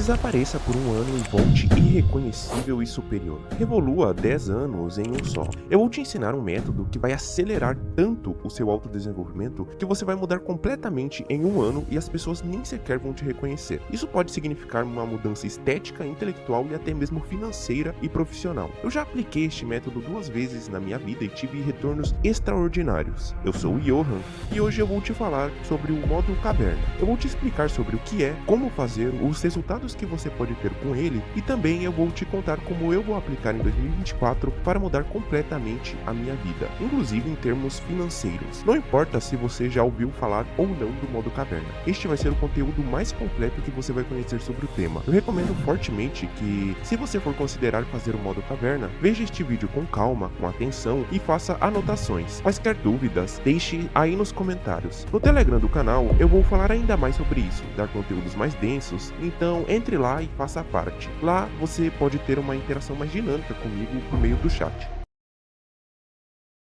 Desapareça por um ano e volte irreconhecível e superior. Revolua 10 anos em um só. Eu vou te ensinar um método que vai acelerar tanto o seu autodesenvolvimento que você vai mudar completamente em um ano e as pessoas nem sequer vão te reconhecer. Isso pode significar uma mudança estética, intelectual e até mesmo financeira e profissional. Eu já apliquei este método 2 vezes na minha vida e tive retornos extraordinários. Eu sou o Johan e hoje eu vou te falar sobre o modo caverna. Eu vou te explicar sobre o que é, como fazer, os resultados que você pode ter com ele e também eu vou te contar como eu vou aplicar em 2024 para mudar completamente a minha vida, inclusive em termos financeiros. Não importa se você já ouviu falar ou não do modo caverna, este vai ser o conteúdo mais completo que você vai conhecer sobre o tema. Eu recomendo fortemente que, se você for considerar fazer o modo caverna, veja este vídeo com calma, com atenção e faça anotações. Quaisquer dúvidas, deixe aí nos comentários. No Telegram do canal, eu vou falar ainda mais sobre isso, dar conteúdos mais densos, então entre lá e faça parte. Lá você pode ter uma interação mais dinâmica comigo por meio do chat.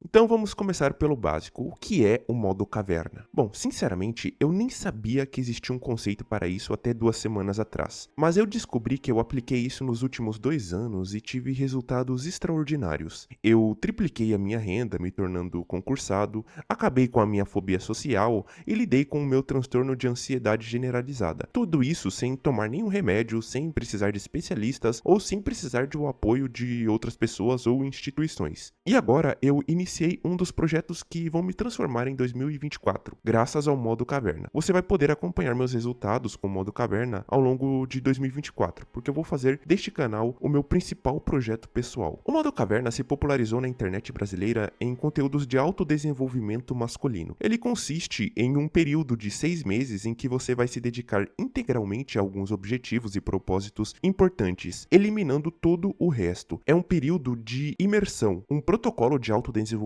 Então vamos começar pelo básico. O que é o modo caverna? Bom, sinceramente, eu nem sabia que existia um conceito para isso até 2 semanas atrás. Mas eu descobri que eu apliquei isso nos últimos 2 anos e tive resultados extraordinários. Eu tripliquei a minha renda, me tornando concursado, acabei com a minha fobia social e lidei com o meu transtorno de ansiedade generalizada. Tudo isso sem tomar nenhum remédio, sem precisar de especialistas ou sem precisar do apoio de outras pessoas ou instituições. E agora eu iniciei um dos projetos que vão me transformar em 2024, graças ao modo caverna. Você vai poder acompanhar meus resultados com o modo caverna ao longo de 2024, porque eu vou fazer deste canal o meu principal projeto pessoal. O modo caverna se popularizou na internet brasileira em conteúdos de autodesenvolvimento masculino. Ele consiste em um período de 6 meses em que você vai se dedicar integralmente a alguns objetivos e propósitos importantes, eliminando todo o resto. É um período de imersão, um protocolo de autodesenvolvimento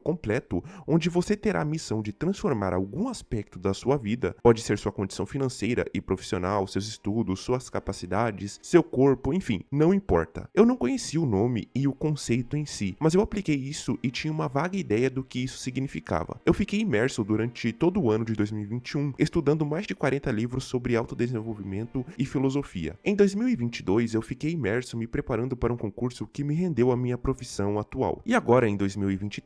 completo, onde você terá a missão de transformar algum aspecto da sua vida, pode ser sua condição financeira e profissional, seus estudos, suas capacidades, seu corpo, enfim, não importa. Eu não conhecia o nome e o conceito em si, mas eu apliquei isso e tinha uma vaga ideia do que isso significava. Eu fiquei imerso durante todo o ano de 2021, estudando mais de 40 livros sobre autodesenvolvimento e filosofia. Em 2022, eu fiquei imerso me preparando para um concurso que me rendeu a minha profissão atual. E agora, em 2023,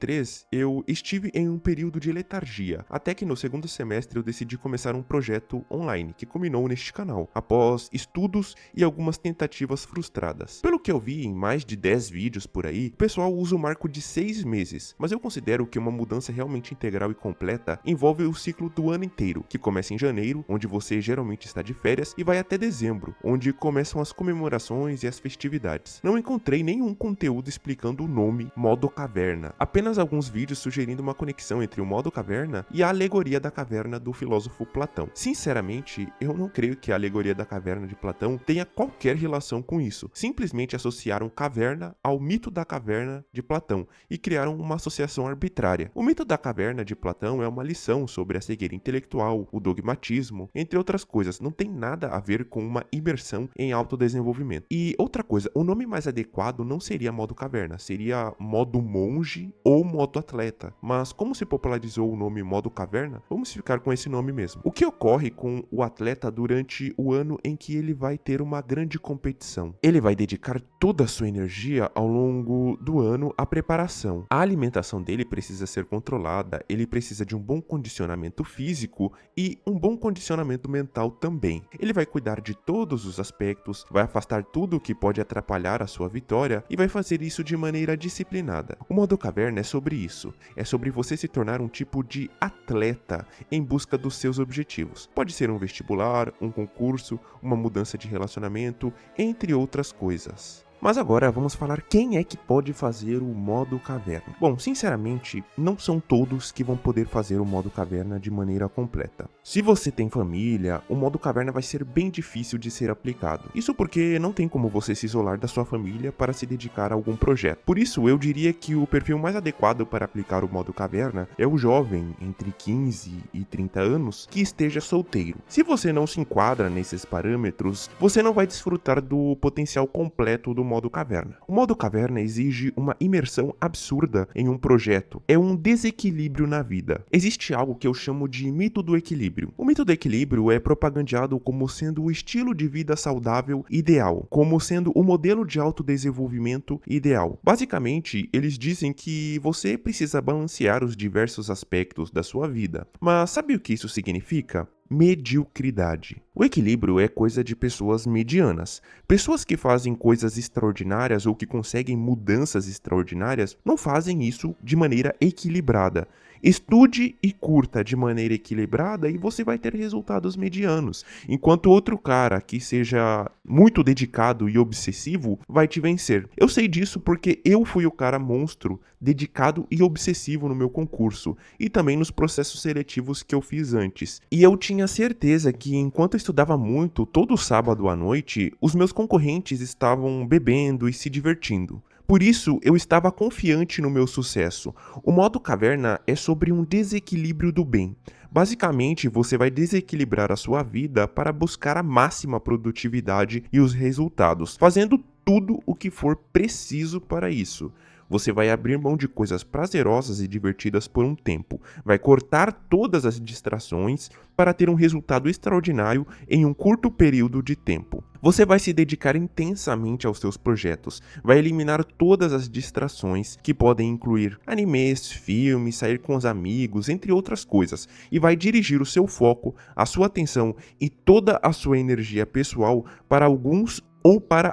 eu estive em um período de letargia, até que no segundo semestre eu decidi começar um projeto online, que culminou neste canal, após estudos e algumas tentativas frustradas. Pelo que eu vi em mais de 10 vídeos por aí, o pessoal usa o marco de 6 meses, mas eu considero que uma mudança realmente integral e completa envolve o ciclo do ano inteiro, que começa em janeiro, onde você geralmente está de férias, e vai até dezembro, onde começam as comemorações e as festividades. Não encontrei nenhum conteúdo explicando o nome modo caverna, apenas alguns vídeos sugerindo uma conexão entre o modo caverna e a alegoria da caverna do filósofo Platão. Sinceramente, eu não creio que a alegoria da caverna de Platão tenha qualquer relação com isso. Simplesmente associaram caverna ao mito da caverna de Platão e criaram uma associação arbitrária. O mito da caverna de Platão é uma lição sobre a cegueira intelectual, o dogmatismo, entre outras coisas. Não tem nada a ver com uma imersão em autodesenvolvimento. E outra coisa, o nome mais adequado não seria modo caverna, seria modo monge ou modo atleta, mas como se popularizou o nome modo caverna, vamos ficar com esse nome mesmo. O que ocorre com o atleta durante o ano em que ele vai ter uma grande competição? Ele vai dedicar toda a sua energia ao longo do ano à preparação. A alimentação dele precisa ser controlada, ele precisa de um bom condicionamento físico e um bom condicionamento mental também. Ele vai cuidar de todos os aspectos, vai afastar tudo o que pode atrapalhar a sua vitória e vai fazer isso de maneira disciplinada. O modo caverna é sobre isso, é sobre você se tornar um tipo de atleta em busca dos seus objetivos. Pode ser um vestibular, um concurso, uma mudança de relacionamento, entre outras coisas. Mas agora vamos falar quem é que pode fazer o modo caverna. Bom, sinceramente, não são todos que vão poder fazer o modo caverna de maneira completa. Se você tem família, o modo caverna vai ser bem difícil de ser aplicado. Isso porque não tem como você se isolar da sua família para se dedicar a algum projeto. Por isso, eu diria que o perfil mais adequado para aplicar o modo caverna é o jovem entre 15 e 30 anos que esteja solteiro. Se você não se enquadra nesses parâmetros, você não vai desfrutar do potencial completo do modo caverna. O modo caverna exige uma imersão absurda em um projeto. É um desequilíbrio na vida. Existe algo que eu chamo de mito do equilíbrio. O mito do equilíbrio é propagandeado como sendo o estilo de vida saudável ideal, como sendo o modelo de autodesenvolvimento ideal. Basicamente, eles dizem que você precisa balancear os diversos aspectos da sua vida. Mas sabe o que isso significa? Mediocridade. O equilíbrio é coisa de pessoas medianas. Pessoas que fazem coisas extraordinárias ou que conseguem mudanças extraordinárias não fazem isso de maneira equilibrada. Estude e curta de maneira equilibrada e você vai ter resultados medianos, enquanto outro cara que seja muito dedicado e obsessivo vai te vencer. Eu sei disso porque eu fui o cara monstro, dedicado e obsessivo no meu concurso e também nos processos seletivos que eu fiz antes. E eu tinha certeza que enquanto eu estudava muito, todo sábado à noite, os meus concorrentes estavam bebendo e se divertindo. Por isso, eu estava confiante no meu sucesso. O modo caverna é sobre um desequilíbrio do bem. Basicamente, você vai desequilibrar a sua vida para buscar a máxima produtividade e os resultados, fazendo tudo o que for preciso para isso. Você vai abrir mão de coisas prazerosas e divertidas por um tempo, vai cortar todas as distrações para ter um resultado extraordinário em um curto período de tempo. Você vai se dedicar intensamente aos seus projetos, vai eliminar todas as distrações, que podem incluir animes, filmes, sair com os amigos, entre outras coisas, e vai dirigir o seu foco, a sua atenção e toda a sua energia pessoal para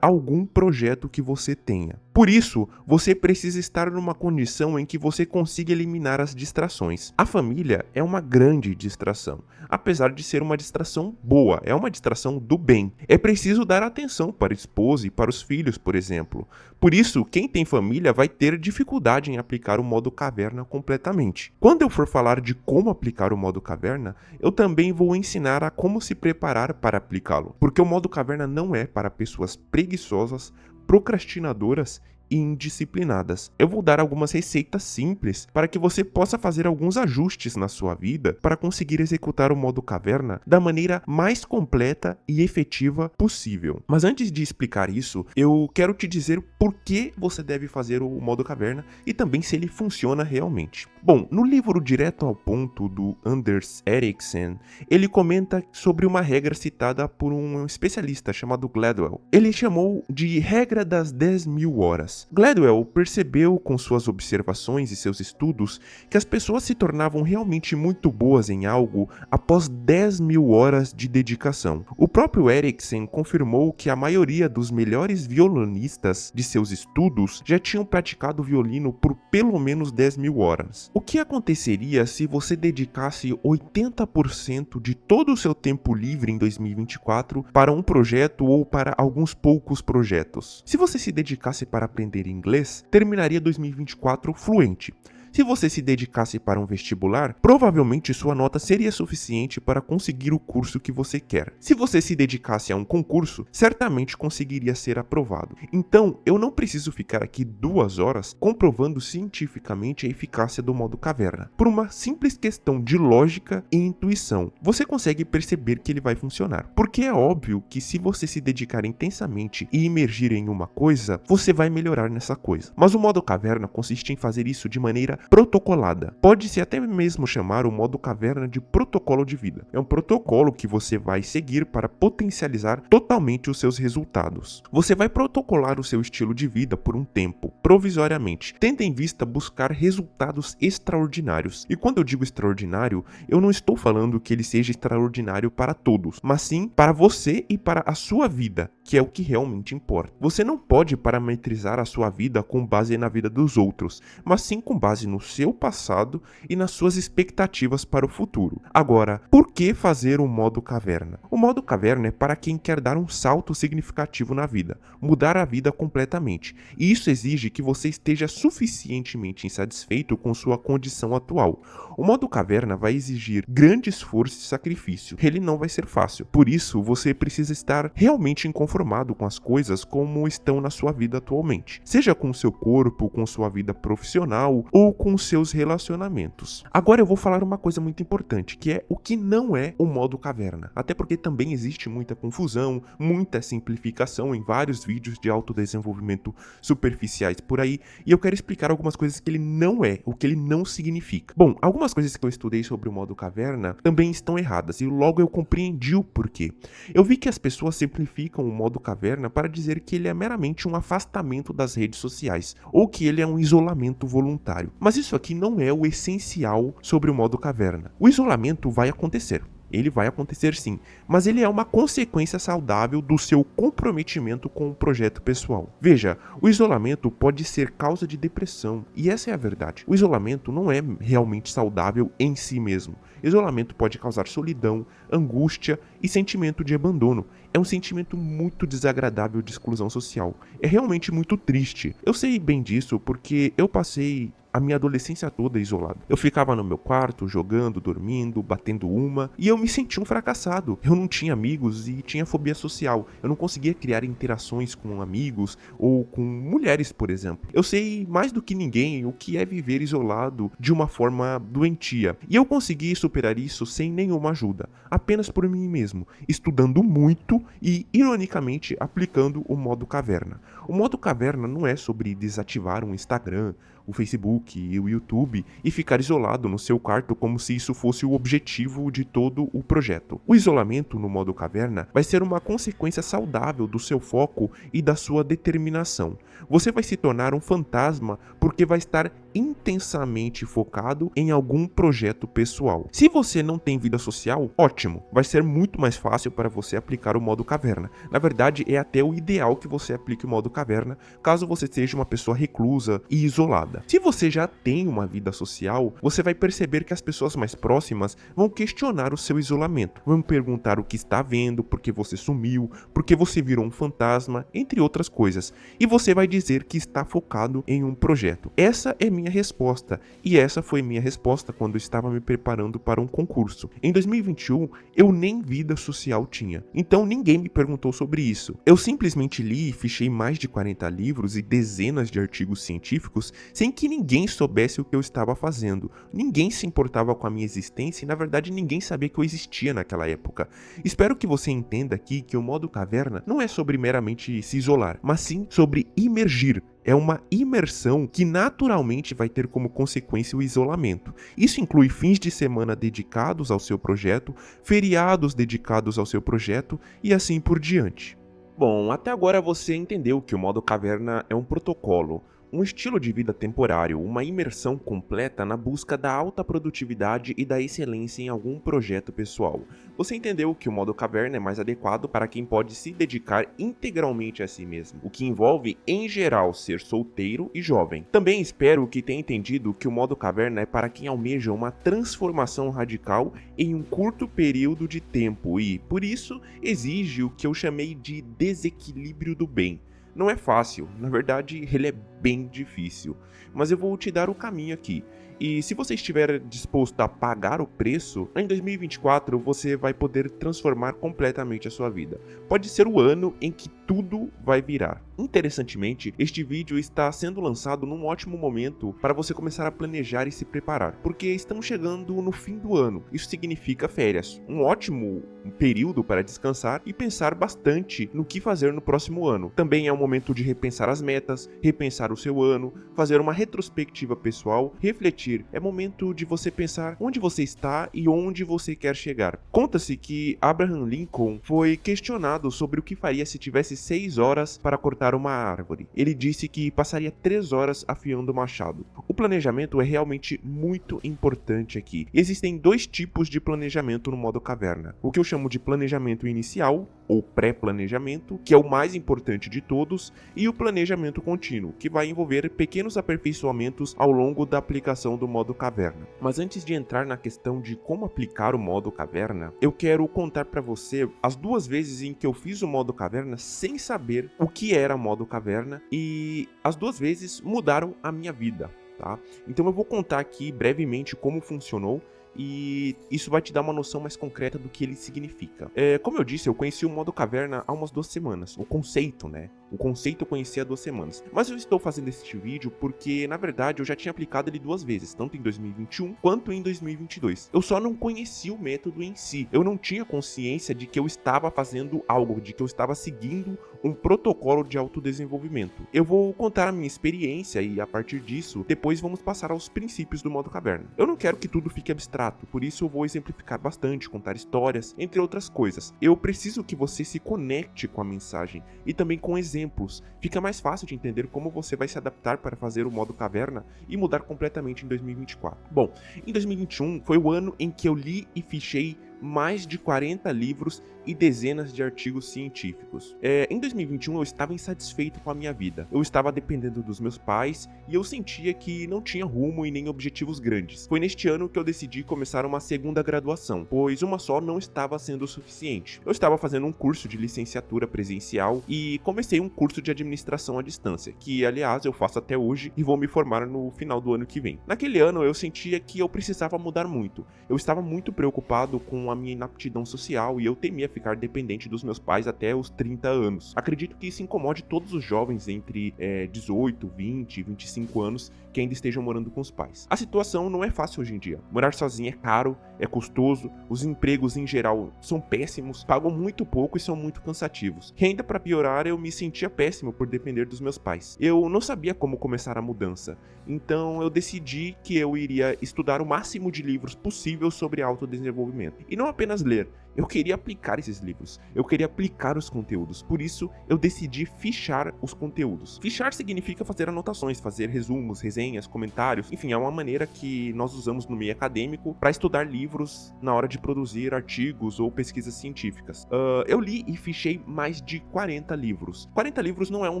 algum projeto que você tenha. Por isso, você precisa estar numa condição em que você consiga eliminar as distrações. A família é uma grande distração, apesar de ser uma distração boa, é uma distração do bem. É preciso dar atenção para a esposa e para os filhos, por exemplo. Por isso, quem tem família vai ter dificuldade em aplicar o modo caverna completamente. Quando eu for falar de como aplicar o modo caverna, eu também vou ensinar a como se preparar para aplicá-lo, porque o modo caverna não é para pessoas preguiçosas, procrastinadoras e indisciplinadas. Eu vou dar algumas receitas simples para que você possa fazer alguns ajustes na sua vida para conseguir executar o modo caverna da maneira mais completa e efetiva possível. Mas antes de explicar isso, eu quero te dizer por que você deve fazer o modo caverna e também se ele funciona realmente. Bom, no livro Direto ao Ponto do Anders Ericsson, ele comenta sobre uma regra citada por um especialista chamado Gladwell. Ele chamou de regra das 10.000 horas. Gladwell percebeu com suas observações e seus estudos que as pessoas se tornavam realmente muito boas em algo após 10.000 horas de dedicação. O próprio Ericsson confirmou que a maioria dos melhores violonistas de seus estudos já tinham praticado violino por pelo menos 10.000 horas. O que aconteceria se você dedicasse 80% de todo o seu tempo livre em 2024 para um projeto ou para alguns poucos projetos? Se você se dedicasse para aprender inglês, terminaria 2024 fluente. Se você se dedicasse para um vestibular, provavelmente sua nota seria suficiente para conseguir o curso que você quer. Se você se dedicasse a um concurso, certamente conseguiria ser aprovado. Então, eu não preciso ficar aqui 2 horas comprovando cientificamente a eficácia do modo caverna. Por uma simples questão de lógica e intuição, você consegue perceber que ele vai funcionar. Porque é óbvio que se você se dedicar intensamente e imergir em uma coisa, você vai melhorar nessa coisa. Mas o modo caverna consiste em fazer isso de maneira protocolada. Pode-se até mesmo chamar o modo caverna de protocolo de vida. É um protocolo que você vai seguir para potencializar totalmente os seus resultados. Você vai protocolar o seu estilo de vida por um tempo, provisoriamente, tendo em vista buscar resultados extraordinários. E quando eu digo extraordinário, eu não estou falando que ele seja extraordinário para todos, mas sim para você e para a sua vida, que é o que realmente importa. Você não pode parametrizar a sua vida com base na vida dos outros, mas sim com base no seu passado e nas suas expectativas para o futuro. Agora, por que fazer o modo caverna? O modo caverna é para quem quer dar um salto significativo na vida, mudar a vida completamente, e isso exige que você esteja suficientemente insatisfeito com sua condição atual. O modo caverna vai exigir grande esforço e sacrifício, ele não vai ser fácil, por isso você precisa estar realmente inconfortável. inconformado com as coisas como estão na sua vida atualmente, seja com o seu corpo, com sua vida profissional ou com seus relacionamentos. Agora eu vou falar uma coisa muito importante, que é o que não é o modo caverna, até porque também existe muita confusão, muita simplificação em vários vídeos de autodesenvolvimento superficiais por aí, e eu quero explicar algumas coisas que ele não é, o que ele não significa. Bom, algumas coisas que eu estudei sobre o modo caverna também estão erradas, e logo eu compreendi o porquê. Eu vi que as pessoas simplificam o modo caverna para dizer que ele é meramente um afastamento das redes sociais, ou que ele é um isolamento voluntário. Mas isso aqui não é o essencial sobre o modo caverna. O isolamento vai acontecer. Ele vai acontecer sim, mas ele é uma consequência saudável do seu comprometimento com o projeto pessoal. Veja, o isolamento pode ser causa de depressão, e essa é a verdade. O isolamento não é realmente saudável em si mesmo. Isolamento pode causar solidão, angústia e sentimento de abandono. É um sentimento muito desagradável de exclusão social. É realmente muito triste. Eu sei bem disso porque eu passei a minha adolescência toda isolado. Eu ficava no meu quarto, jogando, dormindo, batendo uma, e eu me sentia um fracassado. Eu não tinha amigos e tinha fobia social. Eu não conseguia criar interações com amigos ou com mulheres, por exemplo. Eu sei mais do que ninguém o que é viver isolado de uma forma doentia. E eu consegui superar isso sem nenhuma ajuda, apenas por mim mesmo, estudando muito e, ironicamente, aplicando o modo caverna. O modo caverna não é sobre desativar um Instagram, o Facebook e o YouTube e ficar isolado no seu quarto como se isso fosse o objetivo de todo o projeto. O isolamento no modo caverna vai ser uma consequência saudável do seu foco e da sua determinação. Você vai se tornar um fantasma porque vai estar intensamente focado em algum projeto pessoal. Se você não tem vida social, ótimo, vai ser muito mais fácil para você aplicar o modo caverna. Na verdade, é até o ideal que você aplique o modo caverna, caso você seja uma pessoa reclusa e isolada. Se você já tem uma vida social, você vai perceber que as pessoas mais próximas vão questionar o seu isolamento, vão perguntar o que está vendo, por que você sumiu, por que você virou um fantasma, entre outras coisas, e você vai dizer que está focado em um projeto. Essa é minha resposta, e essa foi minha resposta quando eu estava me preparando para um concurso. Em 2021, eu nem vida social tinha, então ninguém me perguntou sobre isso. Eu simplesmente li e fichei mais de 40 livros e dezenas de artigos científicos sem que ninguém soubesse o que eu estava fazendo. Ninguém se importava com a minha existência e, na verdade, ninguém sabia que eu existia naquela época. Espero que você entenda aqui que o modo caverna não é sobre meramente se isolar, mas sim sobre imergir. É uma imersão que naturalmente vai ter como consequência o isolamento. Isso inclui fins de semana dedicados ao seu projeto, feriados dedicados ao seu projeto e assim por diante. Bom, até agora você entendeu que o modo caverna é um protocolo, um estilo de vida temporário, uma imersão completa na busca da alta produtividade e da excelência em algum projeto pessoal. Você entendeu que o modo caverna é mais adequado para quem pode se dedicar integralmente a si mesmo, o que envolve, em geral, ser solteiro e jovem. Também espero que tenha entendido que o modo caverna é para quem almeja uma transformação radical em um curto período de tempo e, por isso, exige o que eu chamei de desequilíbrio do bem. Não é fácil, na verdade ele é bem difícil, mas eu vou te dar o caminho aqui. E se você estiver disposto a pagar o preço, em 2024 você vai poder transformar completamente a sua vida. Pode ser o ano em que tudo vai virar. Interessantemente, este vídeo está sendo lançado num ótimo momento para você começar a planejar e se preparar, porque estamos chegando no fim do ano. Isso significa férias, um ótimo período para descansar e pensar bastante no que fazer no próximo ano. Também é um momento de repensar as metas, repensar o seu ano, fazer uma retrospectiva pessoal, refletir. É momento de você pensar onde você está e onde você quer chegar. Conta-se que Abraham Lincoln foi questionado sobre o que faria se tivesse 6 horas para cortar uma árvore. Ele disse que passaria 3 horas afiando o machado. O planejamento é realmente muito importante aqui. Existem 2 tipos de planejamento no modo caverna. O que eu chamo de planejamento inicial, ou pré-planejamento, que é o mais importante de todos, e o planejamento contínuo, que vai envolver pequenos aperfeiçoamentos ao longo da aplicação do modo caverna. Mas antes de entrar na questão de como aplicar o modo caverna, eu quero contar para você as 2 vezes em que eu fiz o modo caverna sem saber o que era modo caverna, e as 2 vezes mudaram a minha vida, tá? Então eu vou contar aqui brevemente como funcionou e isso vai te dar uma noção mais concreta do que ele significa. Como eu disse, eu conheci o modo caverna há umas 2 semanas. O conceito, né? O conceito eu conheci há 2 semanas. Mas eu estou fazendo este vídeo porque, na verdade, eu já tinha aplicado ele 2 vezes, tanto em 2021 quanto em 2022. Eu só não conhecia o método em si. Eu não tinha consciência de que eu estava fazendo algo, de que eu estava seguindo um protocolo de autodesenvolvimento. Eu vou contar a minha experiência e, a partir disso, depois vamos passar aos princípios do modo caverna. Eu não quero que tudo fique abstrato, por isso eu vou exemplificar bastante, contar histórias, entre outras coisas. Eu preciso que você se conecte com a mensagem e também com exemplos. Fica mais fácil de entender como você vai se adaptar para fazer o modo caverna e mudar completamente em 2024. Bom, em 2021 foi o ano em que eu li e fichei mais de 40 livros e dezenas de artigos científicos. Em 2021 eu estava insatisfeito com a minha vida. Eu estava dependendo dos meus pais e eu sentia que não tinha rumo e nem objetivos grandes. Foi neste ano que eu decidi começar uma segunda graduação, pois uma só não estava sendo o suficiente. Eu estava fazendo um curso de licenciatura presencial e comecei um curso de administração à distância, que aliás eu faço até hoje e vou me formar no final do ano que vem. Naquele ano eu sentia que eu precisava mudar muito. Eu estava muito preocupado com a minha inaptidão social e eu temia ficar dependente dos meus pais até os 30 anos. Acredito que isso incomode todos os jovens entre 18, 20 e 25 anos que ainda estejam morando com os pais. A situação não é fácil hoje em dia. Morar sozinho é caro, é custoso, os empregos em geral são péssimos, pagam muito pouco e são muito cansativos. E ainda para piorar, eu me sentia péssimo por depender dos meus pais. Eu não sabia como começar a mudança, então eu decidi que eu iria estudar o máximo de livros possível sobre autodesenvolvimento. E não apenas ler, eu queria aplicar esses livros, eu queria aplicar os conteúdos, por isso eu decidi fichar os conteúdos. Fichar significa fazer anotações, fazer resumos, resenhas, comentários, enfim, é uma maneira que nós usamos no meio acadêmico para estudar livros na hora de produzir artigos ou pesquisas científicas. Eu li e fichei mais de 40 livros. 40 livros não é um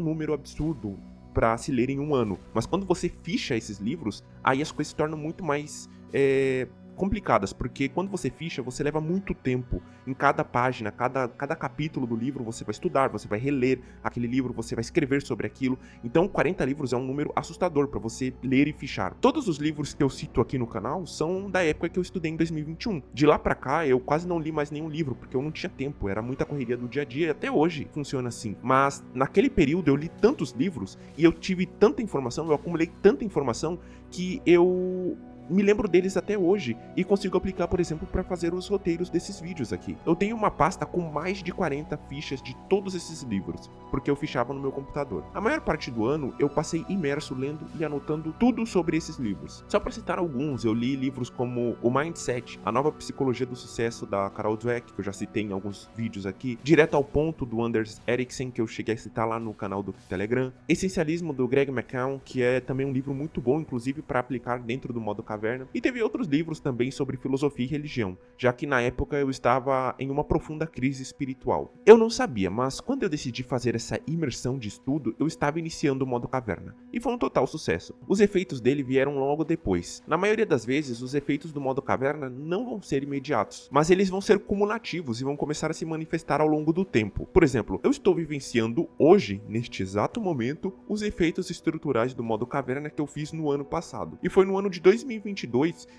número absurdo para se ler em um ano, mas quando você ficha esses livros, aí as coisas se tornam muito mais complicadas, porque quando você ficha, você leva muito tempo em cada página, cada capítulo do livro você vai estudar, você vai reler aquele livro, você vai escrever sobre aquilo. Então 40 livros é um número assustador para você ler e fichar. Todos os livros que eu cito aqui no canal são da época que eu estudei em 2021. De lá pra cá eu quase não li mais nenhum livro, porque eu não tinha tempo, era muita correria do dia a dia e até hoje funciona assim. Mas naquele período eu li tantos livros e eu tive tanta informação, eu acumulei tanta informação que eu me lembro deles até hoje e consigo aplicar, por exemplo, para fazer os roteiros desses vídeos aqui. Eu tenho uma pasta com mais de 40 fichas de todos esses livros, porque eu fichava no meu computador. A maior parte do ano eu passei imerso lendo e anotando tudo sobre esses livros. Só para citar alguns, eu li livros como O Mindset, A Nova Psicologia do Sucesso, da Carol Dweck, que eu já citei em alguns vídeos aqui, Direto ao Ponto, do Anders Ericsson, que eu cheguei a citar lá no canal do Telegram, Essencialismo, do Greg McKeown, que é também um livro muito bom, inclusive para aplicar dentro do modo caverna. E teve outros livros também sobre filosofia e religião, já que na época eu estava em uma profunda crise espiritual. Eu não sabia, mas quando eu decidi fazer essa imersão de estudo, eu estava iniciando o modo caverna, e foi um total sucesso. Os efeitos dele vieram logo depois. Na maioria das vezes, os efeitos do modo caverna não vão ser imediatos, mas eles vão ser cumulativos e vão começar a se manifestar ao longo do tempo. Por exemplo, eu estou vivenciando hoje, neste exato momento, os efeitos estruturais do modo caverna que eu fiz no ano passado. E foi no ano de 2022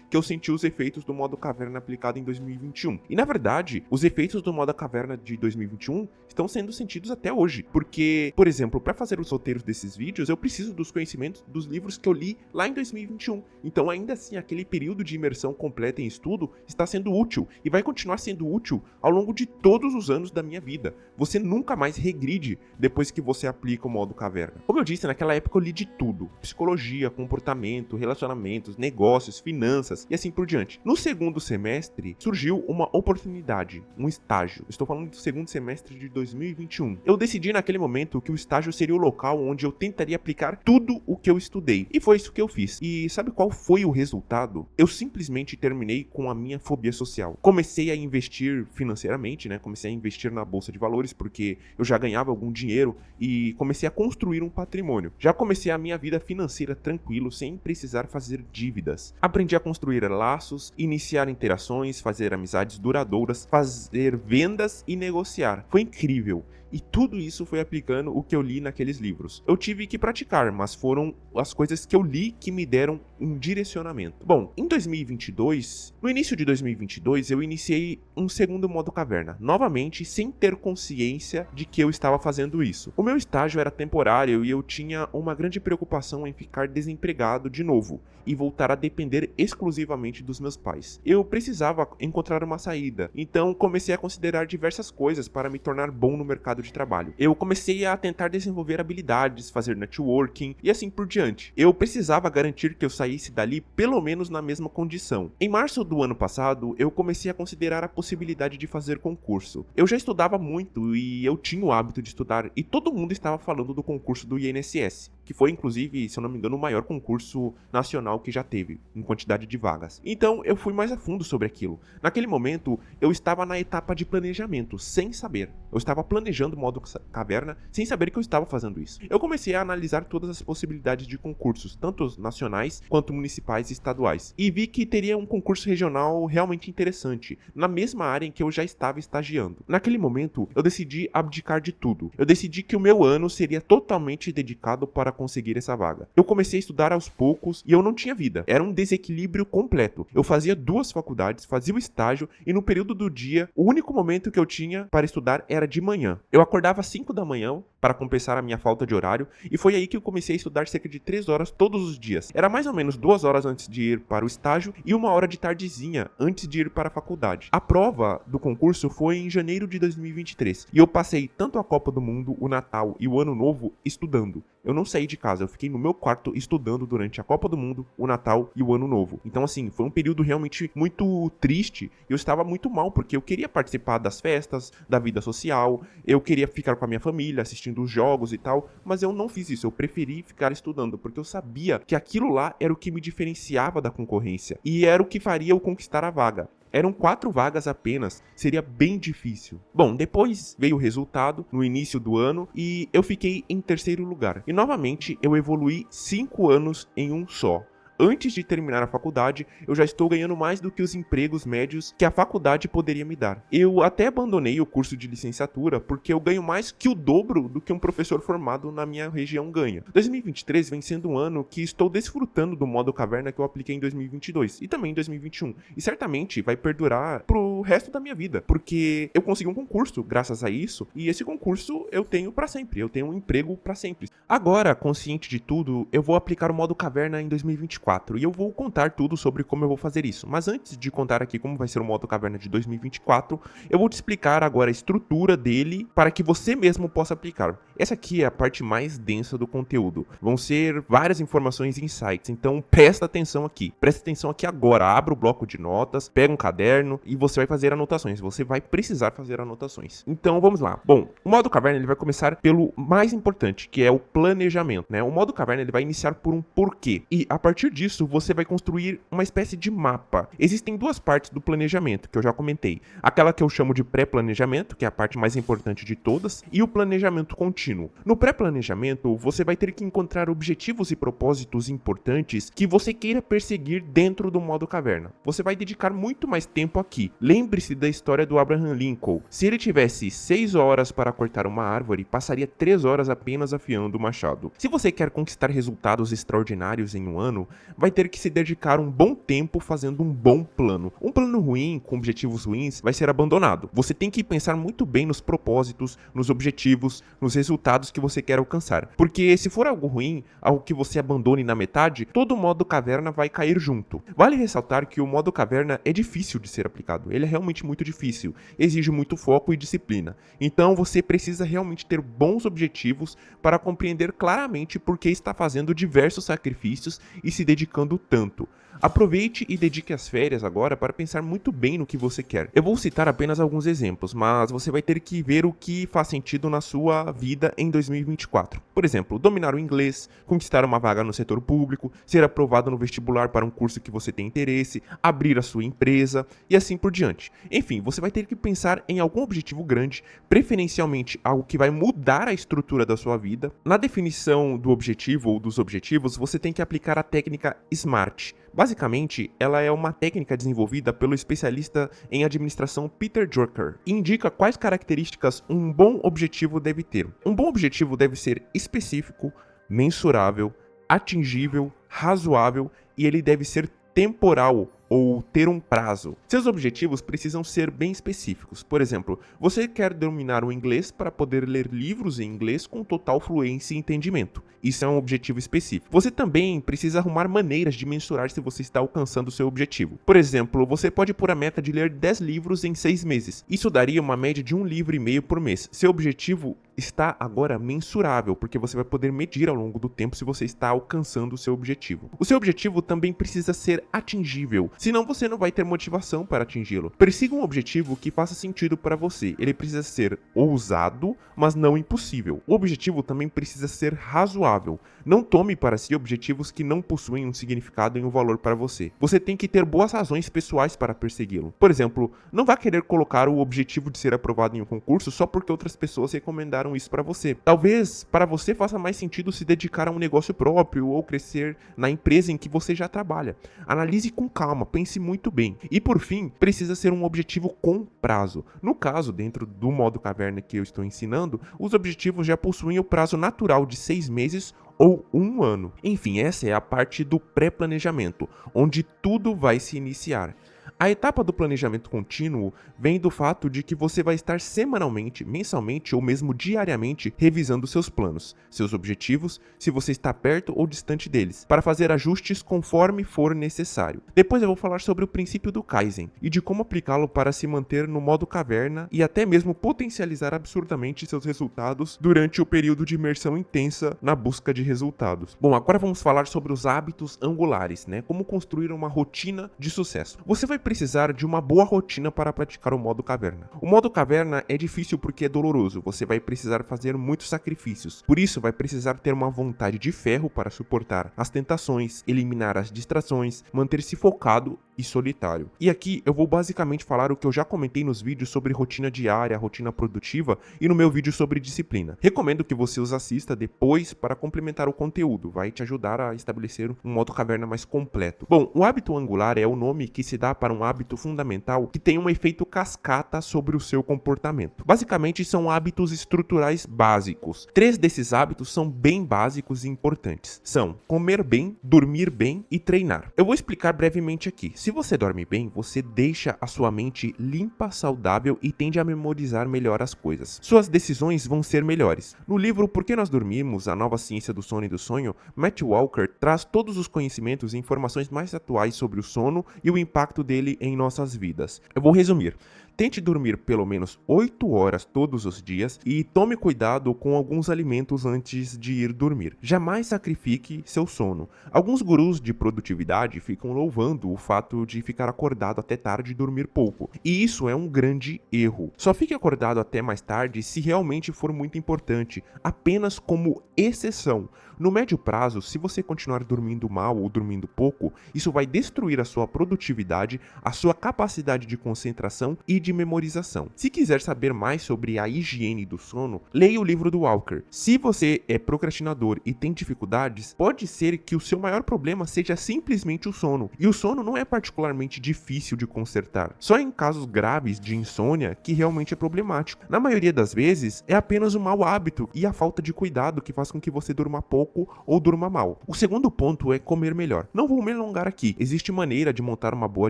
que eu senti os efeitos do modo caverna aplicado em 2021. E na verdade, os efeitos do modo caverna de 2021 estão sendo sentidos até hoje. Porque, por exemplo, para fazer os roteiros desses vídeos, eu preciso dos conhecimentos dos livros que eu li lá em 2021. Então, ainda assim, aquele período de imersão completa em estudo está sendo útil e vai continuar sendo útil ao longo de todos os anos da minha vida. Você nunca mais regride depois que você aplica o modo caverna. Como eu disse, naquela época eu li de tudo: psicologia, comportamento, relacionamentos, negócios, finanças e assim por diante. No segundo semestre, surgiu uma oportunidade, um estágio. Estou falando do segundo semestre de 2021. Eu decidi naquele momento que o estágio seria o local onde eu tentaria aplicar tudo o que eu estudei. E foi isso que eu fiz. E sabe qual foi o resultado? Eu simplesmente terminei com a minha fobia social. Comecei a investir financeiramente, né? Comecei a investir na bolsa de valores porque eu já ganhava algum dinheiro e comecei a construir um patrimônio. Já comecei a minha vida financeira tranquilo, sem precisar fazer dívidas. Aprendi a construir laços, iniciar interações, fazer amizades duradouras, fazer vendas e negociar. Foi incrível. E tudo isso foi aplicando o que eu li naqueles livros. Eu tive que praticar, mas foram as coisas que eu li que me deram um direcionamento. Bom, em 2022, no início de 2022, eu iniciei um segundo modo caverna, novamente sem ter consciência de que eu estava fazendo isso. O meu estágio era temporário e eu tinha uma grande preocupação em ficar desempregado de novo e voltar a depender exclusivamente dos meus pais. Eu precisava encontrar uma saída, então comecei a considerar diversas coisas para me tornar bom no mercado de trabalho. Eu comecei a tentar desenvolver habilidades, fazer networking e assim por diante. Eu precisava garantir que eu saísse dali pelo menos na mesma condição. Em março do ano passado, eu comecei a considerar a possibilidade de fazer concurso. Eu já estudava muito e eu tinha o hábito de estudar e todo mundo estava falando do concurso do INSS, que foi inclusive, se eu não me engano, o maior concurso nacional que já teve, em quantidade de vagas. Então eu fui mais a fundo sobre aquilo. Naquele momento, eu estava na etapa de planejamento, sem saber. Eu estava planejando o modo caverna, sem saber que eu estava fazendo isso. Eu comecei a analisar todas as possibilidades de concursos, tanto nacionais quanto municipais e estaduais, e vi que teria um concurso regional realmente interessante, na mesma área em que eu já estava estagiando. Naquele momento, eu decidi abdicar de tudo. Eu decidi que o meu ano seria totalmente dedicado para conseguir essa vaga. Eu comecei a estudar aos poucos e eu não tinha vida. Era um desequilíbrio completo. Eu fazia 2 faculdades, fazia o estágio e no período do dia, o único momento que eu tinha para estudar era de manhã. Eu acordava às 5 da manhã para compensar a minha falta de horário e foi aí que eu comecei a estudar cerca de 3 horas todos os dias. Era mais ou menos 2 horas antes de ir para o estágio e 1 hora de tardezinha antes de ir para a faculdade. A prova do concurso foi em janeiro de 2023 e eu passei tanto a Copa do Mundo, o Natal e o Ano Novo estudando. Eu não saí de casa, eu fiquei no meu quarto estudando durante a Copa do Mundo, o Natal e o Ano Novo. Então assim, foi um período realmente muito triste e eu estava muito mal porque eu queria participar das festas, da vida social, eu queria ficar com a minha família, assistindo os jogos e tal, mas eu não fiz isso, eu preferi ficar estudando porque eu sabia que aquilo lá era o que me diferenciava da concorrência e era o que faria eu conquistar a vaga. Eram 4 vagas apenas, seria bem difícil. Bom, depois veio o resultado no início do ano e eu fiquei em 3º lugar. E novamente eu evoluí 5 anos em um só. Antes de terminar a faculdade, eu já estou ganhando mais do que os empregos médios que a faculdade poderia me dar. Eu até abandonei o curso de licenciatura porque eu ganho mais que o dobro do que um professor formado na minha região ganha. 2023 vem sendo um ano que estou desfrutando do modo caverna que eu apliquei em 2022 e também em 2021. E certamente vai perdurar pro resto da minha vida, porque eu consegui um concurso graças a isso e esse concurso eu tenho para sempre, eu tenho um emprego para sempre. Agora, consciente de tudo, eu vou aplicar o modo caverna em 2024. E eu vou contar tudo sobre como eu vou fazer isso. Mas antes de contar aqui como vai ser o modo caverna de 2024, eu vou te explicar agora a estrutura dele para que você mesmo possa aplicar. Essa aqui é a parte mais densa do conteúdo. Vão ser várias informações e insights, então presta atenção aqui. Presta atenção aqui agora, abra o bloco de notas, pega um caderno e você vai fazer anotações. Você vai precisar fazer anotações. Então vamos lá. Bom, o modo caverna ele vai começar pelo mais importante, que é o planejamento, né? O modo caverna ele vai iniciar por um porquê. E a partir disso, você vai construir uma espécie de mapa. Existem 2 partes do planejamento, que eu já comentei. Aquela que eu chamo de pré-planejamento, que é a parte mais importante de todas, e o planejamento contínuo. No pré-planejamento, você vai ter que encontrar objetivos e propósitos importantes que você queira perseguir dentro do modo caverna. Você vai dedicar muito mais tempo aqui. Lembre-se da história do Abraham Lincoln. Se ele tivesse 6 horas para cortar uma árvore, passaria 3 horas apenas afiando o machado. Se você quer conquistar resultados extraordinários em um ano, vai ter que se dedicar um bom tempo fazendo um bom plano. Um plano ruim, com objetivos ruins, vai ser abandonado. Você tem que pensar muito bem nos propósitos, nos objetivos, nos resultados que você quer alcançar. Porque se for algo ruim, algo que você abandone na metade, todo o modo caverna vai cair junto. Vale ressaltar que o modo caverna é difícil de ser aplicado. Ele é realmente muito difícil. Exige muito foco e disciplina. Então você precisa realmente ter bons objetivos para compreender claramente por que está fazendo diversos sacrifícios e se dedicando tanto. Aproveite e dedique as férias agora para pensar muito bem no que você quer. Eu vou citar apenas alguns exemplos, mas você vai ter que ver o que faz sentido na sua vida em 2024. Por exemplo, dominar o inglês, conquistar uma vaga no setor público, ser aprovado no vestibular para um curso que você tem interesse, abrir a sua empresa e assim por diante. Enfim, você vai ter que pensar em algum objetivo grande, preferencialmente algo que vai mudar a estrutura da sua vida. Na definição do objetivo ou dos objetivos, você tem que aplicar a técnica SMART. Basicamente, ela é uma técnica desenvolvida pelo especialista em administração Peter Drucker e indica quais características um bom objetivo deve ter. Um bom objetivo deve ser específico, mensurável, atingível, razoável e ele deve ser temporal ou ter um prazo. Seus objetivos precisam ser bem específicos. Por exemplo, você quer dominar o inglês para poder ler livros em inglês com total fluência e entendimento. Isso é um objetivo específico. Você também precisa arrumar maneiras de mensurar se você está alcançando o seu objetivo. Por exemplo, você pode pôr a meta de ler 10 livros em 6 meses. Isso daria uma média de 1,5 livro por mês. Seu objetivo está agora mensurável, porque você vai poder medir ao longo do tempo se você está alcançando o seu objetivo. O seu objetivo também precisa ser atingível, senão você não vai ter motivação para atingi-lo. Persiga um objetivo que faça sentido para você. Ele precisa ser ousado, mas não impossível. O objetivo também precisa ser razoável. Não tome para si objetivos que não possuem um significado e um valor para você. Você tem que ter boas razões pessoais para persegui-lo. Por exemplo, não vá querer colocar o objetivo de ser aprovado em um concurso só porque outras pessoas recomendaram isso para você. Talvez para você faça mais sentido se dedicar a um negócio próprio ou crescer na empresa em que você já trabalha. Analise com calma, pense muito bem. E por fim, precisa ser um objetivo com prazo. No caso, dentro do modo caverna que eu estou ensinando, os objetivos já possuem o prazo natural de 6 meses ou 1 ano. Enfim, essa é a parte do pré-planejamento, onde tudo vai se iniciar. A etapa do planejamento contínuo vem do fato de que você vai estar semanalmente, mensalmente ou mesmo diariamente revisando seus planos, seus objetivos, se você está perto ou distante deles, para fazer ajustes conforme for necessário. Depois eu vou falar sobre o princípio do Kaizen e de como aplicá-lo para se manter no modo caverna e até mesmo potencializar absurdamente seus resultados durante o período de imersão intensa na busca de resultados. Bom, agora vamos falar sobre os hábitos angulares, Como construir uma rotina de sucesso. Você vai precisar de uma boa rotina para praticar o modo caverna. O modo caverna é difícil porque é doloroso, você vai precisar fazer muitos sacrifícios. Por isso, vai precisar ter uma vontade de ferro para suportar as tentações, eliminar as distrações, manter-se focado e solitário. E aqui eu vou basicamente falar o que eu já comentei nos vídeos sobre rotina diária, rotina produtiva e no meu vídeo sobre disciplina. Recomendo que você os assista depois para complementar o conteúdo, vai te ajudar a estabelecer um modo caverna mais completo. Bom, o hábito angular é o nome que se dá para um hábito fundamental que tem um efeito cascata sobre o seu comportamento. Basicamente, são hábitos estruturais básicos. 3 desses hábitos são bem básicos e importantes. São comer bem, dormir bem e treinar. Eu vou explicar brevemente aqui. Se você dorme bem, você deixa a sua mente limpa, saudável e tende a memorizar melhor as coisas. Suas decisões vão ser melhores. No livro Por que Nós Dormimos? A Nova Ciência do Sono e do Sonho, Matthew Walker traz todos os conhecimentos e informações mais atuais sobre o sono e o impacto dele em nossas vidas. Eu vou resumir. Tente dormir pelo menos 8 horas todos os dias e tome cuidado com alguns alimentos antes de ir dormir. Jamais sacrifique seu sono. Alguns gurus de produtividade ficam louvando o fato de ficar acordado até tarde e dormir pouco. E isso é um grande erro. Só fique acordado até mais tarde se realmente for muito importante, apenas como exceção. No médio prazo, se você continuar dormindo mal ou dormindo pouco, isso vai destruir a sua produtividade, a sua capacidade de concentração e de memorização. Se quiser saber mais sobre a higiene do sono, leia o livro do Walker. Se você é procrastinador e tem dificuldades, pode ser que o seu maior problema seja simplesmente o sono. E o sono não é particularmente difícil de consertar. Só em casos graves de insônia que realmente é problemático. Na maioria das vezes, é apenas um mau hábito e a falta de cuidado que faz com que você durma pouco ou durma mal. O segundo ponto é comer melhor. Não vou me alongar aqui. Existe maneira de montar uma boa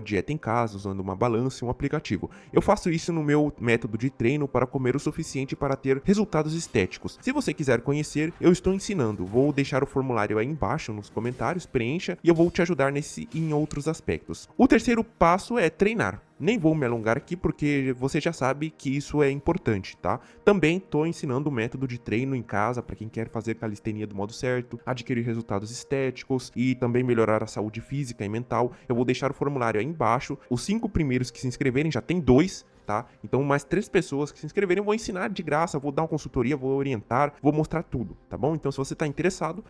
dieta em casa usando uma balança e um aplicativo. Eu faço isso no meu método de treino para comer o suficiente para ter resultados estéticos. Se você quiser conhecer, eu estou ensinando. Vou deixar o formulário aí embaixo nos comentários, preencha e eu vou te ajudar nesse e em outros aspectos. O terceiro passo é treinar. Nem vou me alongar aqui porque você já sabe que isso é importante, tá? Também estou ensinando o método de treino em casa para quem quer fazer calistenia do modo certo, adquirir resultados estéticos e também melhorar a saúde física e mental. Eu vou deixar o formulário aí embaixo. Os 5 primeiros que se inscreverem, já tem 2, tá? Então mais 3 pessoas que se inscreverem eu vou ensinar de graça, vou dar uma consultoria, vou orientar, vou mostrar tudo, tá bom? Então se você tá interessado,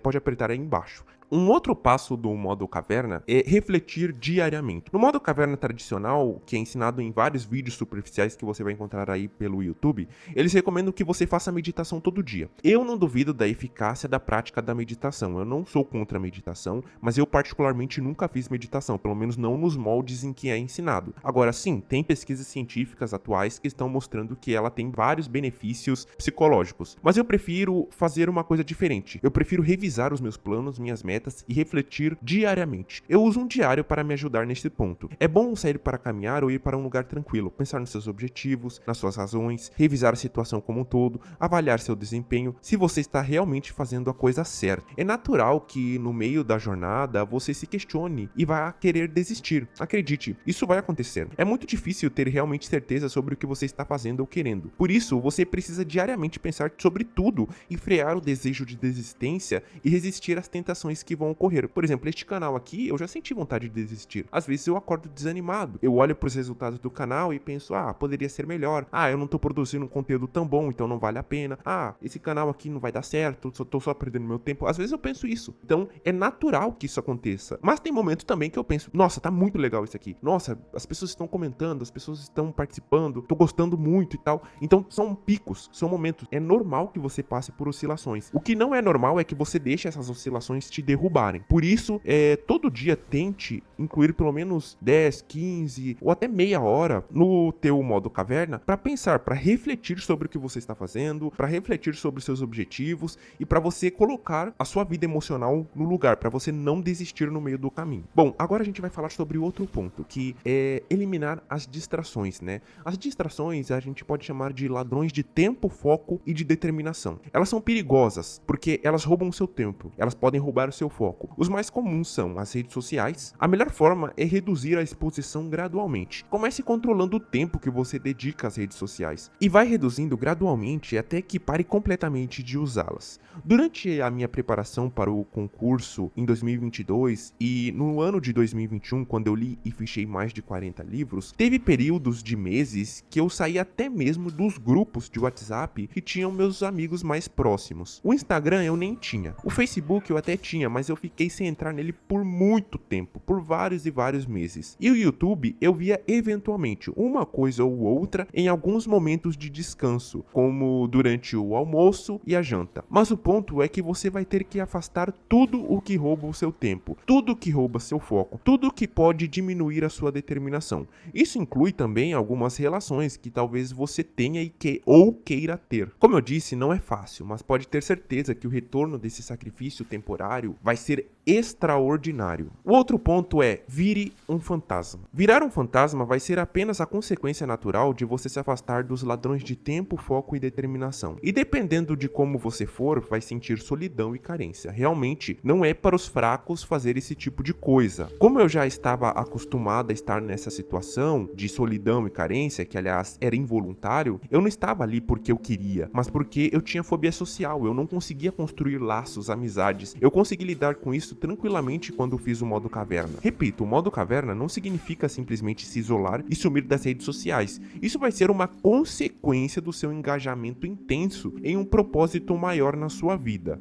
pode apertar aí embaixo. Um outro passo do modo caverna é refletir diariamente. No modo caverna tradicional, que é ensinado em vários vídeos superficiais que você vai encontrar aí pelo YouTube, eles recomendam que você faça meditação todo dia. Eu não duvido da eficácia da prática da meditação. Eu não sou contra a meditação, mas eu particularmente nunca fiz meditação, pelo menos não nos moldes em que é ensinado. Agora sim, tem pesquisas científicas atuais que estão mostrando que ela tem vários benefícios psicológicos. Mas eu prefiro fazer uma coisa diferente. Eu prefiro revisar os meus planos, minhas metas e refletir diariamente. Eu uso um diário para me ajudar nesse ponto. É bom sair para caminhar ou ir para um lugar tranquilo, pensar nos seus objetivos, nas suas razões, revisar a situação como um todo, avaliar seu desempenho, se você está realmente fazendo a coisa certa. É natural que no meio da jornada você se questione e vá querer desistir. Acredite, isso vai acontecer. É muito difícil ter realmente certeza sobre o que você está fazendo ou querendo. Por isso, você precisa diariamente pensar sobre tudo e frear o desejo de desistência e resistir às tentações que vão ocorrer. Por exemplo, este canal aqui, eu já senti vontade de desistir. Às vezes eu acordo desanimado. Eu olho para os resultados do canal e penso, poderia ser melhor. Eu não tô produzindo um conteúdo tão bom, então não vale a pena. Esse canal aqui não vai dar certo, tô só perdendo meu tempo. Às vezes eu penso isso. Então, é natural que isso aconteça. Mas tem momentos também que eu penso, nossa, tá muito legal isso aqui. Nossa, as pessoas estão comentando, as pessoas estão participando, tô gostando muito e tal. Então, são picos, são momentos. É normal que você passe por oscilações. O que não é normal é que você deixe essas oscilações te derrubarem. Por isso, todo dia tente incluir pelo menos 10, 15 ou até meia hora no teu modo caverna para pensar, para refletir sobre o que você está fazendo, para refletir sobre os seus objetivos e para você colocar a sua vida emocional no lugar, para você não desistir no meio do caminho. Bom, agora a gente vai falar sobre outro ponto, que é eliminar as distrações, né? As distrações a gente pode chamar de ladrões de tempo, foco e de determinação. Elas são perigosas porque elas roubam o seu tempo, elas podem roubar o seu foco. Os mais comuns são as redes sociais. A melhor forma é reduzir a exposição gradualmente. Comece controlando o tempo que você dedica às redes sociais e vai reduzindo gradualmente até que pare completamente de usá-las. Durante a minha preparação para o concurso em 2022 e no ano de 2021, quando eu li e fichei mais de 40 livros, teve períodos de meses que eu saí até mesmo dos grupos de WhatsApp que tinham meus amigos mais próximos. O Instagram eu nem tinha. O Facebook eu até tinha, mas eu fiquei sem entrar nele por muito tempo, por vários e vários meses. E o YouTube eu via eventualmente uma coisa ou outra em alguns momentos de descanso, como durante o almoço e a janta. Mas o ponto é que você vai ter que afastar tudo o que rouba o seu tempo, tudo que rouba seu foco, tudo que pode diminuir a sua determinação. Isso inclui também algumas relações que talvez você tenha ou queira ter. Como eu disse, não é fácil, mas pode ter certeza que o retorno desse sacrifício temporário vai ser extraordinário. O outro ponto é: vire um fantasma. Virar um fantasma vai ser apenas a consequência natural de você se afastar dos ladrões de tempo, foco e determinação. E dependendo de como você for, vai sentir solidão e carência. Realmente, não é para os fracos fazer esse tipo de coisa. Como eu já estava acostumado a estar nessa situação de solidão e carência, que aliás era involuntário, eu não estava ali porque eu queria, mas porque eu tinha fobia social. Eu não conseguia construir laços, amizades. Eu consegui lidar com isso tranquilamente quando fiz o modo caverna. Repito, o modo caverna não significa simplesmente se isolar e sumir das redes sociais. Isso vai ser uma consequência do seu engajamento intenso em um propósito maior na sua vida.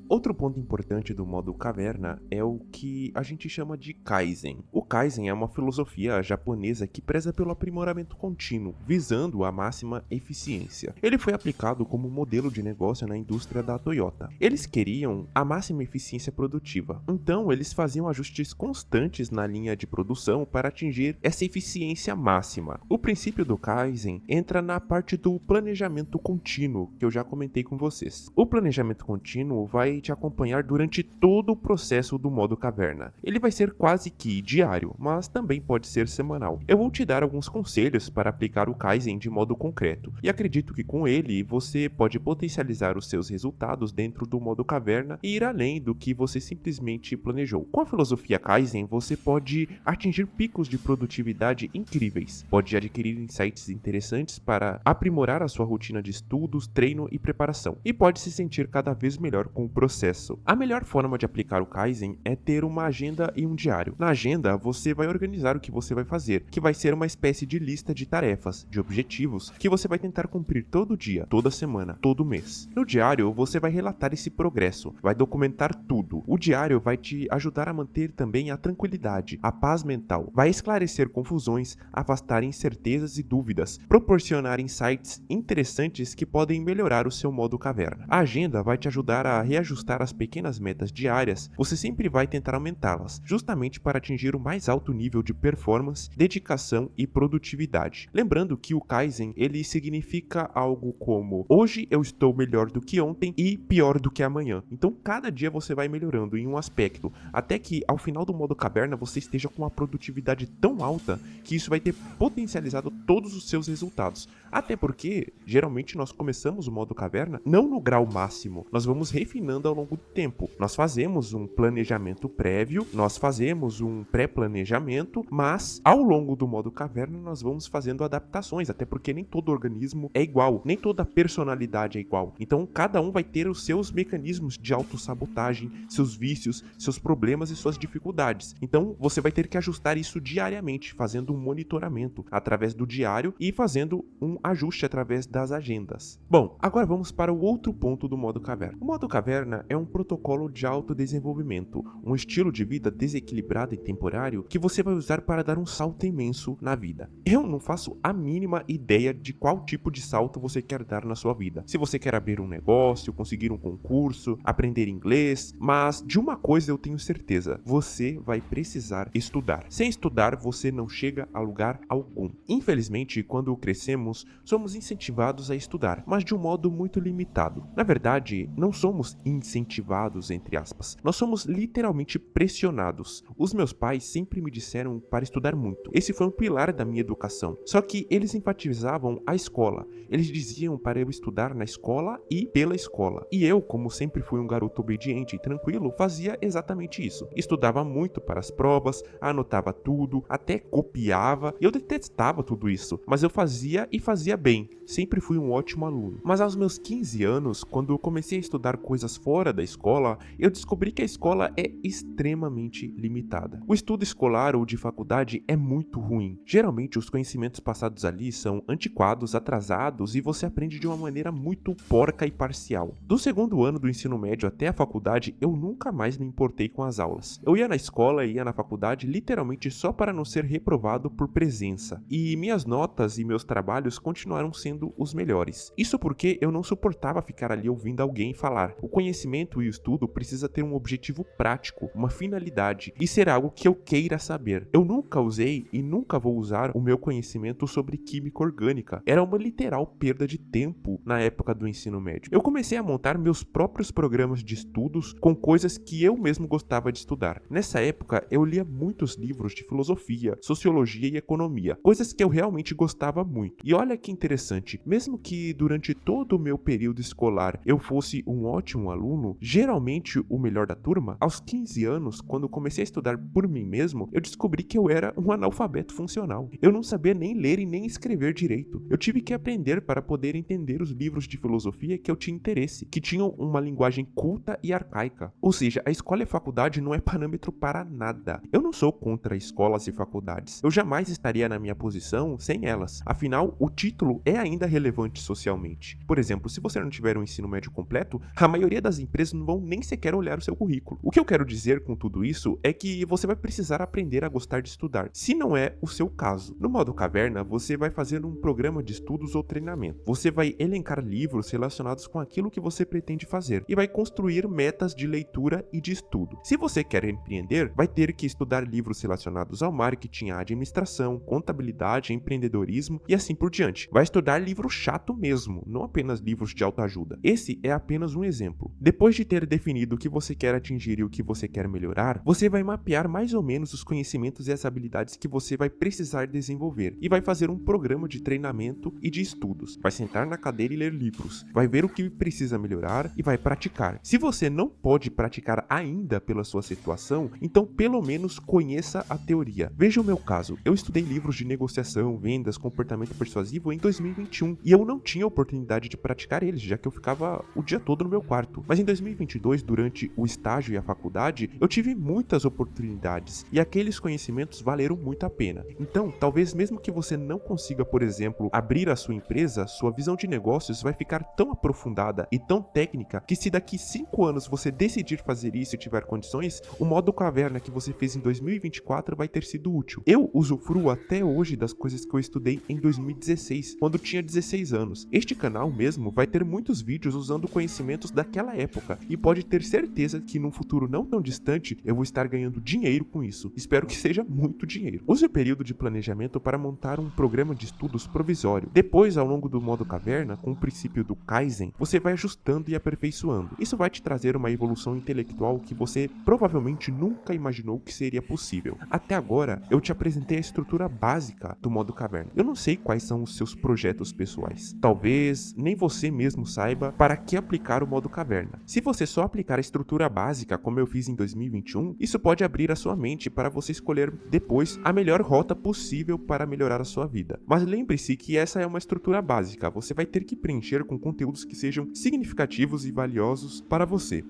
Outro ponto importante do modo caverna é o que a gente chama de Kaizen. O Kaizen é uma filosofia japonesa que preza pelo aprimoramento contínuo, visando a máxima eficiência. Ele foi aplicado como modelo de negócio na indústria da Toyota. Eles queriam a máxima eficiência produtiva, então eles faziam ajustes constantes na linha de produção para atingir essa eficiência máxima. O princípio do Kaizen entra na parte do planejamento contínuo, que eu já comentei com vocês. O planejamento contínuo vai te acompanhar durante todo o processo do modo caverna. Ele vai ser quase que diário, mas também pode ser semanal. Eu vou te dar alguns conselhos para aplicar o Kaizen de modo concreto, e acredito que com ele você pode potencializar os seus resultados dentro do modo caverna e ir além do que você simplesmente planejou. Com a filosofia Kaizen, você pode atingir picos de produtividade incríveis, pode adquirir insights interessantes para aprimorar a sua rotina de estudos, treino e preparação, e pode se sentir cada vez melhor com o processo. A melhor forma de aplicar o Kaizen é ter uma agenda e um diário. Na agenda, você vai organizar o que você vai fazer, que vai ser uma espécie de lista de tarefas, de objetivos, que você vai tentar cumprir todo dia, toda semana, todo mês. No diário, você vai relatar esse progresso, vai documentar tudo. O diário vai te ajudar a manter também a tranquilidade, a paz mental, vai esclarecer confusões, afastar incertezas e dúvidas, proporcionar insights interessantes que podem melhorar o seu modo caverna. A agenda vai te ajudar a reajustar as pequenas metas diárias, você sempre vai tentar aumentá-las, justamente para atingir o mais alto nível de performance, dedicação e produtividade. Lembrando que o Kaizen, ele significa algo como: hoje eu estou melhor do que ontem e pior do que amanhã. Então cada dia você vai melhorando em um aspecto, até que ao final do modo caverna você esteja com uma produtividade tão alta que isso vai ter potencializado todos os seus resultados. Até porque, geralmente, nós começamos o modo caverna não no grau máximo, nós vamos refinando ao longo do tempo. Nós fazemos um planejamento prévio, nós fazemos um pré-planejamento, mas ao longo do modo caverna nós vamos fazendo adaptações, até porque nem todo organismo é igual, nem toda personalidade é igual. Então, cada um vai ter os seus mecanismos de autossabotagem, seus vícios, seus problemas e suas dificuldades. Então, você vai ter que ajustar isso diariamente, fazendo um monitoramento através do diário e fazendo um ajuste através das agendas. Bom, agora vamos para o outro ponto do modo caverna. O modo caverna é um protocolo de autodesenvolvimento, um estilo de vida desequilibrado e temporário que você vai usar para dar um salto imenso na vida. Eu não faço a mínima ideia de qual tipo de salto você quer dar na sua vida. Se você quer abrir um negócio, conseguir um concurso, aprender inglês, mas de uma coisa eu tenho certeza: você vai precisar estudar. Sem estudar, você não chega a lugar algum. Infelizmente, quando crescemos, somos incentivados a estudar, mas de um modo muito limitado. Na verdade, não somos incentivados, entre aspas. Nós somos literalmente pressionados. Os meus pais sempre me disseram para estudar muito. Esse foi um pilar da minha educação. Só que eles enfatizavam a escola. Eles diziam para eu estudar na escola e pela escola. E eu, como sempre fui um garoto obediente e tranquilo, fazia exatamente isso. Estudava muito para as provas, anotava tudo, até copiava. Eu detestava tudo isso, mas eu fazia e fazia bem. Sempre fui um ótimo aluno. Mas aos meus 15 anos, quando eu comecei a estudar coisas fora da escola, eu descobri que a escola é extremamente limitada. O estudo escolar ou de faculdade é muito ruim. Geralmente os conhecimentos passados ali são antiquados, atrasados e você aprende de uma maneira muito porca e parcial. Do segundo ano do ensino médio até a faculdade, eu nunca mais me importei com as aulas. Eu ia na escola e ia na faculdade literalmente só para não ser reprovado por presença. E minhas notas e meus trabalhos continuaram sendo os melhores. Isso porque eu não suportava ficar ali ouvindo alguém falar. O conhecimento e o estudo precisa ter um objetivo prático, uma finalidade e ser algo que eu queira saber. Eu nunca usei e nunca vou usar o meu conhecimento sobre química orgânica. Era uma literal perda de tempo na época do ensino médio. Eu comecei a montar meus próprios programas de estudos com coisas que eu mesmo gostava de estudar. Nessa época, eu lia muitos livros de filosofia, sociologia e economia, coisas que eu realmente gostava muito. E olha que interessante, mesmo que durante todo o meu período escolar eu fosse um ótimo aluno, geralmente o melhor da turma, aos 15 anos, quando eu comecei a estudar por mim mesmo, eu descobri que eu era um analfabeto funcional. Eu não sabia nem ler e nem escrever direito. Eu tive que aprender para poder entender os livros de filosofia que eu tinha interesse, que tinham uma linguagem culta e arcaica. Ou seja, a escola e a faculdade não é parâmetro para nada. Eu não sou contra escolas e faculdades. Eu jamais estaria na minha posição sem elas. Afinal, o título é ainda relevante socialmente. Por exemplo, se você não tiver um ensino médio completo, a maioria das empresas não vão nem sequer olhar o seu currículo. O que eu quero dizer com tudo isso é que você vai precisar aprender a gostar de estudar, se não é o seu caso. No modo caverna, você vai fazer um programa de estudos ou treinamento. Você vai elencar livros relacionados com aquilo que você pretende fazer e vai construir metas de leitura e de estudo. Se você quer empreender, vai ter que estudar livros relacionados ao marketing, à administração, contabilidade, empreendedorismo e assim por diante. Vai estudar livro chato mesmo, não apenas livros de autoajuda. Esse é apenas um exemplo. Depois de ter definido o que você quer atingir e o que você quer melhorar, você vai mapear mais ou menos os conhecimentos e as habilidades que você vai precisar desenvolver e vai fazer um programa de treinamento e de estudos. Vai sentar na cadeira e ler livros, vai ver o que precisa melhorar e vai praticar. Se você não pode praticar ainda pela sua situação, então pelo menos conheça a teoria. Veja o meu caso, eu estudei livros de negociação, vendas, comportamento persuasivo exclusivo em 2021 e eu não tinha oportunidade de praticar eles, já que eu ficava o dia todo no meu quarto. Mas em 2022, durante o estágio e a faculdade, eu tive muitas oportunidades e aqueles conhecimentos valeram muito a pena. Então, talvez mesmo que você não consiga, por exemplo, abrir a sua empresa, sua visão de negócios vai ficar tão aprofundada e tão técnica que se daqui 5 anos você decidir fazer isso e tiver condições, o modo caverna que você fez em 2024 vai ter sido útil. Eu usufruo até hoje das coisas que eu estudei em 2016, quando tinha 16 anos. Este canal mesmo vai ter muitos vídeos usando conhecimentos daquela época e pode ter certeza que num futuro não tão distante eu vou estar ganhando dinheiro com isso. Espero que seja muito dinheiro. Use o período de planejamento para montar um programa de estudos provisório. Depois, ao longo do modo caverna, com o princípio do Kaizen, você vai ajustando e aperfeiçoando. Isso vai te trazer uma evolução intelectual que você provavelmente nunca imaginou que seria possível. Até agora, eu te apresentei a estrutura básica do modo caverna. Eu não sei quais são os seus projetos pessoais. Talvez nem você mesmo saiba para que aplicar o modo caverna. Se você só aplicar a estrutura básica, como eu fiz em 2021, isso pode abrir a sua mente para você escolher depois a melhor rota possível para melhorar a sua vida. Mas lembre-se que essa é uma estrutura básica, você vai ter que preencher com conteúdos que sejam significativos e valiosos para você.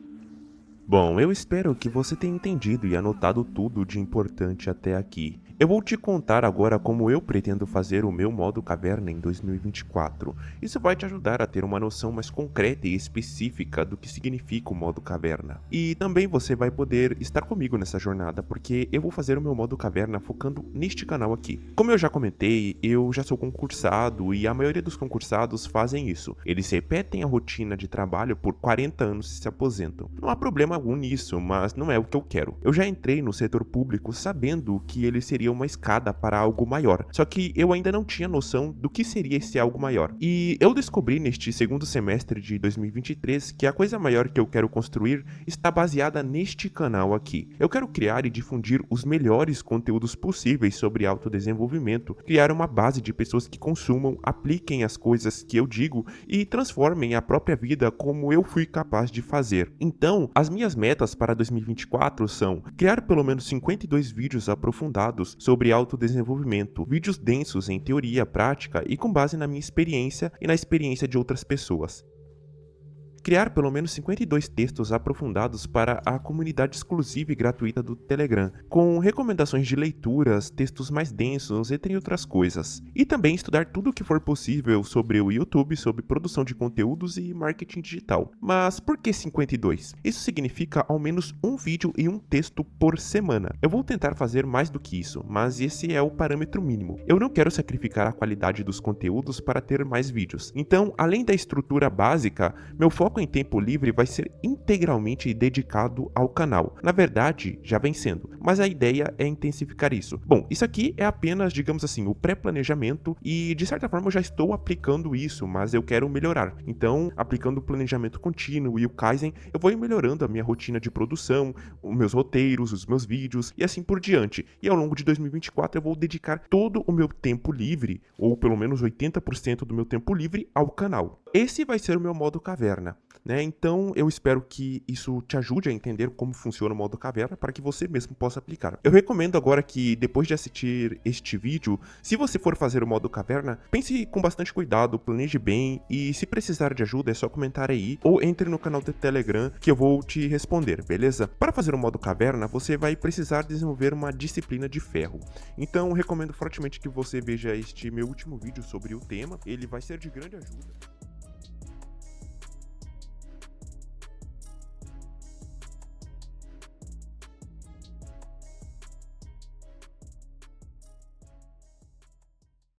Bom, eu espero que você tenha entendido e anotado tudo de importante até aqui. Eu vou te contar agora como eu pretendo fazer o meu modo caverna em 2024. Isso vai te ajudar a ter uma noção mais concreta e específica do que significa o modo caverna. E também você vai poder estar comigo nessa jornada, porque eu vou fazer o meu modo caverna focando neste canal aqui. Como eu já comentei, eu já sou concursado e a maioria dos concursados fazem isso. Eles repetem a rotina de trabalho por 40 anos e se aposentam. Não há problema algum nisso, mas não é o que eu quero. Eu já entrei no setor público sabendo que ele seria uma escada para algo maior, só que eu ainda não tinha noção do que seria esse algo maior. E eu descobri neste segundo semestre de 2023 que a coisa maior que eu quero construir está baseada neste canal aqui. Eu quero criar e difundir os melhores conteúdos possíveis sobre autodesenvolvimento, criar uma base de pessoas que consumam, apliquem as coisas que eu digo e transformem a própria vida como eu fui capaz de fazer. Então, as minhas metas para 2024 são criar pelo menos 52 vídeos aprofundados sobre autodesenvolvimento, vídeos densos em teoria, prática e com base na minha experiência e na experiência de outras pessoas. Criar pelo menos 52 textos aprofundados para a comunidade exclusiva e gratuita do Telegram, com recomendações de leituras, textos mais densos, entre outras coisas. E também estudar tudo o que for possível sobre o YouTube, sobre produção de conteúdos e marketing digital. Mas por que 52? Isso significa ao menos um vídeo e um texto por semana. Eu vou tentar fazer mais do que isso, mas esse é o parâmetro mínimo. Eu não quero sacrificar a qualidade dos conteúdos para ter mais vídeos. Então, além da estrutura básica, meu foco em tempo livre vai ser integralmente dedicado ao canal. Na verdade, já vem sendo, mas a ideia é intensificar isso. Bom, isso aqui é apenas, digamos assim, o pré-planejamento e de certa forma eu já estou aplicando isso, mas eu quero melhorar. Então, aplicando o planejamento contínuo e o Kaizen, eu vou ir melhorando a minha rotina de produção, os meus roteiros, os meus vídeos e assim por diante. E ao longo de 2024 eu vou dedicar todo o meu tempo livre, ou pelo menos 80% do meu tempo livre, ao canal. Esse vai ser o meu modo caverna, né? Então eu espero que isso te ajude a entender como funciona o modo caverna para que você mesmo possa aplicar. Eu recomendo agora que depois de assistir este vídeo, se você for fazer o modo caverna, pense com bastante cuidado, planeje bem e se precisar de ajuda é só comentar aí ou entre no canal do Telegram que eu vou te responder, beleza? Para fazer o modo caverna, você vai precisar desenvolver uma disciplina de ferro. Então recomendo fortemente que você veja este meu último vídeo sobre o tema, ele vai ser de grande ajuda.